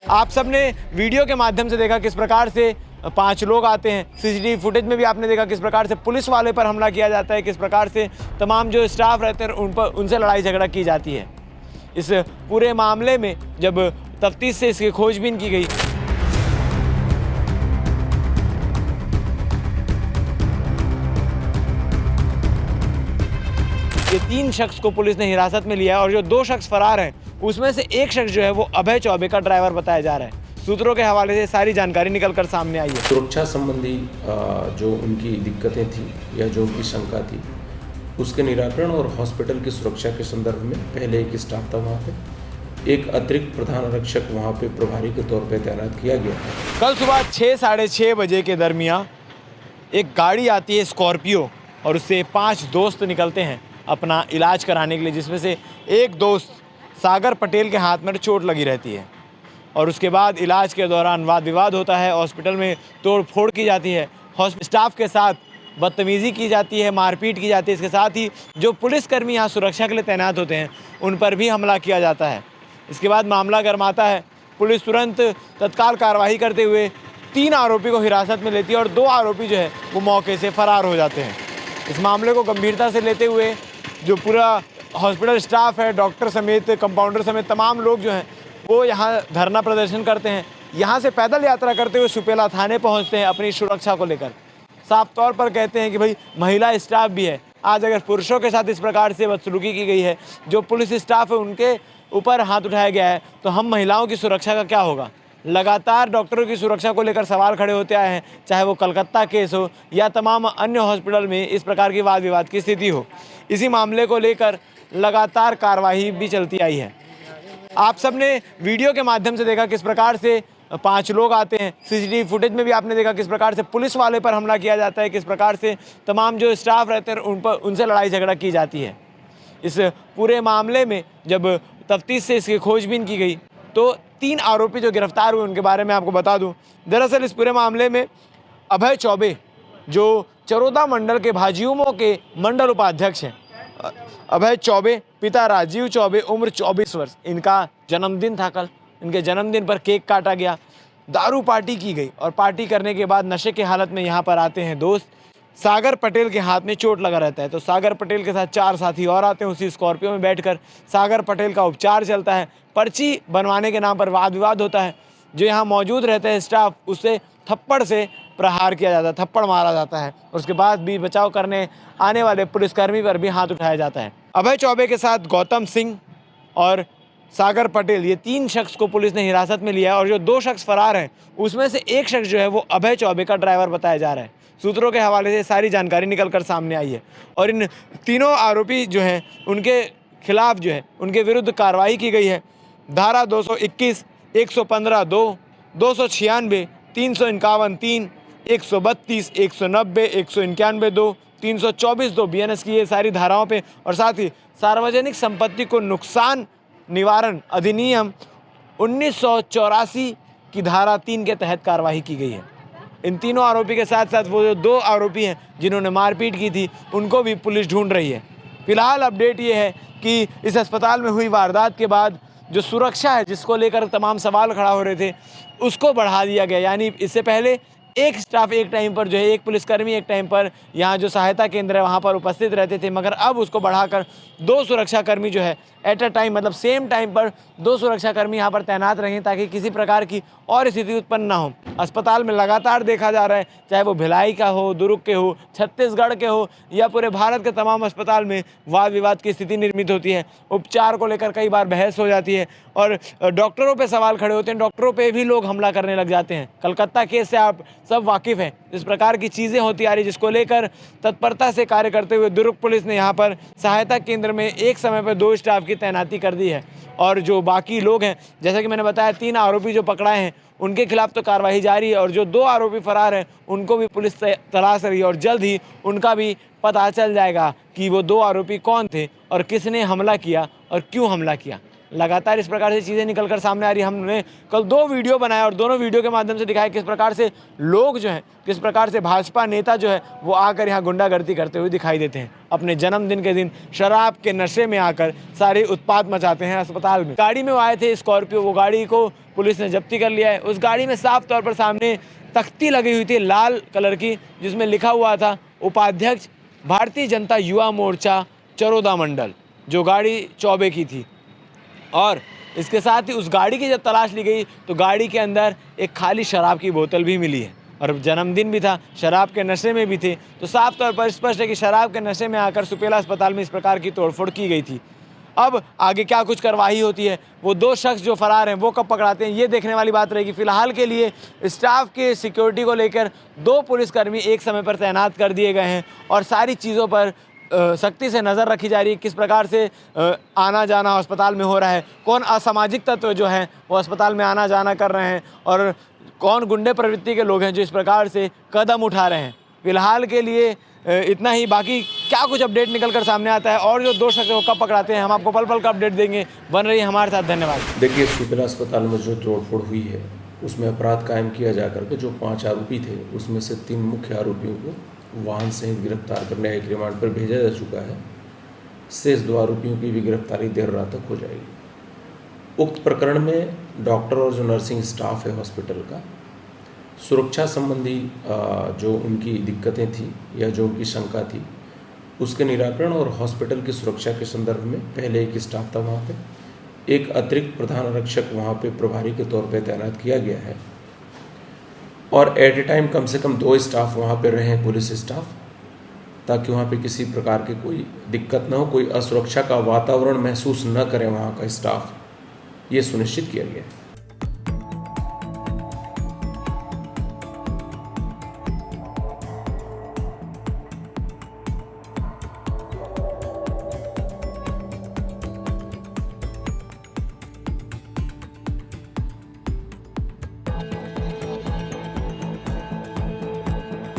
आप सबने वीडियो के माध्यम से देखा किस प्रकार से 5 लोग आते हैं। सीसीटीवी फुटेज में भी आपने देखा किस प्रकार से पुलिस वाले पर हमला किया जाता है, किस प्रकार से तमाम जो स्टाफ रहते हैं उनसे लड़ाई झगड़ा की जाती है। इस पूरे मामले में जब तफ्तीश से इसकी खोजबीन की गई, ये 3 शख्स को पुलिस ने हिरासत में लिया है और जो 2 शख्स फरार हैं उसमें से एक शख्स जो है वो अभय चौबे का ड्राइवर बताया जा रहा है। सूत्रों के हवाले से सारी जानकारी निकल कर सामने आई है। सुरक्षा संबंधी जो उनकी दिक्कतें थी या जो उनकी शंका थी उसके निराकरण और हॉस्पिटल की सुरक्षा के संदर्भ में पहले एक स्टाफ था वहाँ पे, एक अतिरिक्त प्रधान आरक्षक वहाँ पे प्रभारी के तौर पे तैनात किया गया था। कल सुबह 6 साढ़े 6 बजे के दरमियान एक गाड़ी आती है स्कॉर्पियो और उससे 5 दोस्त निकलते हैं अपना इलाज कराने के लिए, जिसमें से एक दोस्त सागर पटेल के हाथ में चोट लगी रहती है और उसके बाद इलाज के दौरान वाद विवाद होता है। हॉस्पिटल में तोड़ फोड़ की जाती है, स्टाफ के साथ बदतमीज़ी की जाती है, मारपीट की जाती है। इसके साथ ही जो पुलिसकर्मी यहाँ सुरक्षा के लिए तैनात होते हैं उन पर भी हमला किया जाता है। इसके बाद मामला गर्माता है। पुलिस तुरंत तत्काल कार्रवाई करते हुए 3 आरोपी को हिरासत में लेती है और 2 आरोपी जो है वो मौके से फरार हो जाते हैं। इस मामले को गंभीरता से लेते हुए जो पूरा हॉस्पिटल स्टाफ है, डॉक्टर समेत, कंपाउंडर समेत तमाम लोग जो हैं वो यहाँ धरना प्रदर्शन करते हैं। यहाँ से पैदल यात्रा करते हुए सुपेला थाने पहुँचते हैं अपनी सुरक्षा को लेकर। साफ तौर पर कहते हैं कि भाई महिला स्टाफ भी है, आज अगर पुरुषों के साथ इस प्रकार से बदसलूकी की गई है, जो पुलिस स्टाफ है उनके ऊपर हाथ उठाया गया है, तो हम महिलाओं की सुरक्षा का क्या होगा। लगातार डॉक्टरों की सुरक्षा को लेकर सवाल खड़े होते आए हैं, चाहे वो कलकत्ता केस हो या तमाम अन्य हॉस्पिटल में इस प्रकार की वाद विवाद की स्थिति हो। इसी मामले को लेकर लगातार कार्रवाई भी चलती आई है। आप सबने वीडियो के माध्यम से देखा किस प्रकार से 5 लोग आते हैं। सीसीटीवी फुटेज में भी आपने देखा किस प्रकार से पुलिस वाले पर हमला किया जाता है, किस प्रकार से तमाम जो स्टाफ रहते हैं उनसे लड़ाई झगड़ा की जाती है। इस पूरे मामले में जब तफ्तीश से इसकी खोजबीन की गई तो 3 आरोपी जो गिरफ्तार हुए उनके बारे में आपको बता दूं। दरअसल इस पूरे मामले में अभय चौबे जो चरोदा मंडल के भाजियूमों के मंडल उपाध्यक्ष हैं, अभय चौबे पिता राजीव चौबे, उम्र 24 वर्ष, इनका जन्मदिन था कल। इनके जन्मदिन पर केक काटा गया, दारू पार्टी की गई और पार्टी करने के बाद नशे की हालत में यहाँ पर आते हैं दोस्त। सागर पटेल के हाथ में चोट लगा रहता है तो सागर पटेल के साथ 4 साथी और आते हैं। उसी स्कॉर्पियो में बैठकर सागर पटेल का उपचार चलता है। पर्ची बनवाने के नाम पर वाद विवाद होता है। जो यहाँ मौजूद रहते हैं स्टाफ, उससे थप्पड़ से प्रहार किया जाता है, थप्पड़ मारा जाता है और उसके बाद भी बचाव करने आने वाले पुलिसकर्मी पर भी हाथ उठाया जाता है। अभय चौबे के साथ गौतम सिंह और सागर पटेल, ये 3 शख्स को पुलिस ने हिरासत में लिया है और जो 2 शख्स फरार हैं उसमें से एक शख्स जो है वो अभय चौबे का ड्राइवर बताया जा रहा है। सूत्रों के हवाले से सारी जानकारी निकल कर सामने आई है और इन तीनों आरोपी जो हैं उनके खिलाफ जो है उनके विरुद्ध कार्रवाई की गई है। धारा 221, 115(2), 296, 351(3), 132, 190, 191(2), 324(2) BNS की ये सारी धाराओं पे और साथ ही सार्वजनिक संपत्ति को नुकसान निवारण अधिनियम 1984 की धारा 3 के तहत कार्रवाई की गई है। इन तीनों आरोपी के साथ साथ वो जो 2 आरोपी हैं जिन्होंने मारपीट की थी उनको भी पुलिस ढूंढ रही है। फिलहाल अपडेट ये है कि इस अस्पताल में हुई वारदात के बाद जो सुरक्षा है, जिसको लेकर तमाम सवाल खड़ा हो रहे थे, उसको बढ़ा दिया गया। यानी इससे पहले एक स्टाफ एक टाइम पर जो है, एक पुलिसकर्मी एक टाइम पर यहाँ जो सहायता केंद्र है वहाँ पर उपस्थित रहते थे, मगर अब उसको बढ़ाकर 2 सुरक्षाकर्मी जो है एट अ टाइम, मतलब सेम टाइम पर 2 सुरक्षाकर्मी यहाँ पर तैनात रहें ताकि किसी प्रकार की और स्थिति उत्पन्न ना हो। अस्पताल में लगातार देखा जा रहा है, चाहे वो भिलाई का हो, दुर्ग के हो, छत्तीसगढ़ के हो या पूरे भारत के तमाम अस्पताल में वाद विवाद की स्थिति निर्मित होती है। उपचार को लेकर कई बार बहस हो जाती है और डॉक्टरों पे सवाल खड़े होते हैं, डॉक्टरों पे भी लोग हमला करने लग जाते हैं। कलकत्ता केस से आप सब वाकिफ़ हैं। इस प्रकार की चीज़ें होती आ रही, जिसको लेकर तत्परता से कार्य करते हुए दुर्ग पुलिस ने यहाँ पर सहायता केंद्र में एक समय पर 2 स्टाफ की तैनाती कर दी है और जो बाकी लोग हैं, जैसा कि मैंने बताया, 3 आरोपी जो पकड़ाए हैं उनके खिलाफ तो कार्रवाई जारी है और जो 2 आरोपी फरार हैं उनको भी पुलिस तलाश रही है और जल्द ही उनका भी पता चल जाएगा कि वो 2 आरोपी कौन थे और किसने हमला किया और क्यों हमला किया। लगातार इस प्रकार से चीज़ें निकल कर सामने आ रही है। हमने कल 2 वीडियो बनाए और दोनों वीडियो के माध्यम से दिखाया किस प्रकार से लोग जो हैं, किस प्रकार से भाजपा नेता जो है वो आकर यहाँ गुंडागर्दी करते हुए दिखाई देते हैं। अपने जन्मदिन के दिन शराब के नशे में आकर सारे उत्पात मचाते हैं अस्पताल में। गाड़ी में वो आए थे स्कॉर्पियो, वो गाड़ी को पुलिस ने जब्ती कर लिया है। उस गाड़ी में साफ तौर पर सामने तख्ती लगी हुई थी लाल कलर की, जिसमें लिखा हुआ था उपाध्यक्ष भारतीय जनता युवा मोर्चा चरोदा मंडल, जो गाड़ी चौबे की थी। और इसके साथ ही उस गाड़ी की जब तलाश ली गई तो गाड़ी के अंदर एक खाली शराब की बोतल भी मिली है और जन्मदिन भी था, शराब के नशे में भी थे। तो साफ तौर पर स्पष्ट है कि शराब के नशे में आकर सुपेला अस्पताल में इस प्रकार की तोड़फोड़ की गई थी। अब आगे क्या कुछ कार्रवाई होती है, वो 2 शख्स जो फरार हैं वो कब पकड़ाते हैं, ये देखने वाली बात रहेगी। फिलहाल के लिए स्टाफ के सिक्योरिटी को लेकर 2 पुलिसकर्मी एक समय पर तैनात कर दिए गए हैं और सारी चीज़ों पर सख्ती से नज़र रखी जा रही है। किस प्रकार से आना जाना अस्पताल में हो रहा है, कौन असामाजिक तत्व जो हैं वो अस्पताल में आना जाना कर रहे हैं और कौन गुंडे प्रवृत्ति के लोग हैं जो इस प्रकार से कदम उठा रहे हैं। फिलहाल के लिए इतना ही। बाकी क्या कुछ अपडेट निकल कर सामने आता है और जो 2 शख्स वो कब पकड़ाते हैं, हम आपको पल पल का अपडेट देंगे। बन रही हमारे साथ, धन्यवाद। देखिए, सुपेला अस्पताल में जो तोड़फोड़ हुई है उसमें अपराध कायम किया जाकर के जो 5 आरोपी थे उसमें से 3 मुख्य आरोपियों को वाहन सहित गिरफ्तार कर न्यायिक रिमांड पर भेजा जा चुका है। शेष 2 आरोपियों की भी गिरफ्तारी देर रात तक हो जाएगी। उक्त प्रकरण में डॉक्टर और जो नर्सिंग स्टाफ है हॉस्पिटल का, सुरक्षा संबंधी जो उनकी दिक्कतें थी या जो उनकी शंका थी उसके निराकरण और हॉस्पिटल की सुरक्षा के संदर्भ में पहले एक स्टाफ था वहाँ पे, एक अतिरिक्त प्रधान आरक्षक वहाँ पे प्रभारी के तौर पे तैनात किया गया है और एट ए टाइम कम से कम 2 स्टाफ वहाँ पे रहे, पुलिस स्टाफ, ताकि वहाँ पे किसी प्रकार की कोई दिक्कत ना हो, कोई असुरक्षा का वातावरण महसूस न करें वहाँ का स्टाफ, ये सुनिश्चित किया गया है।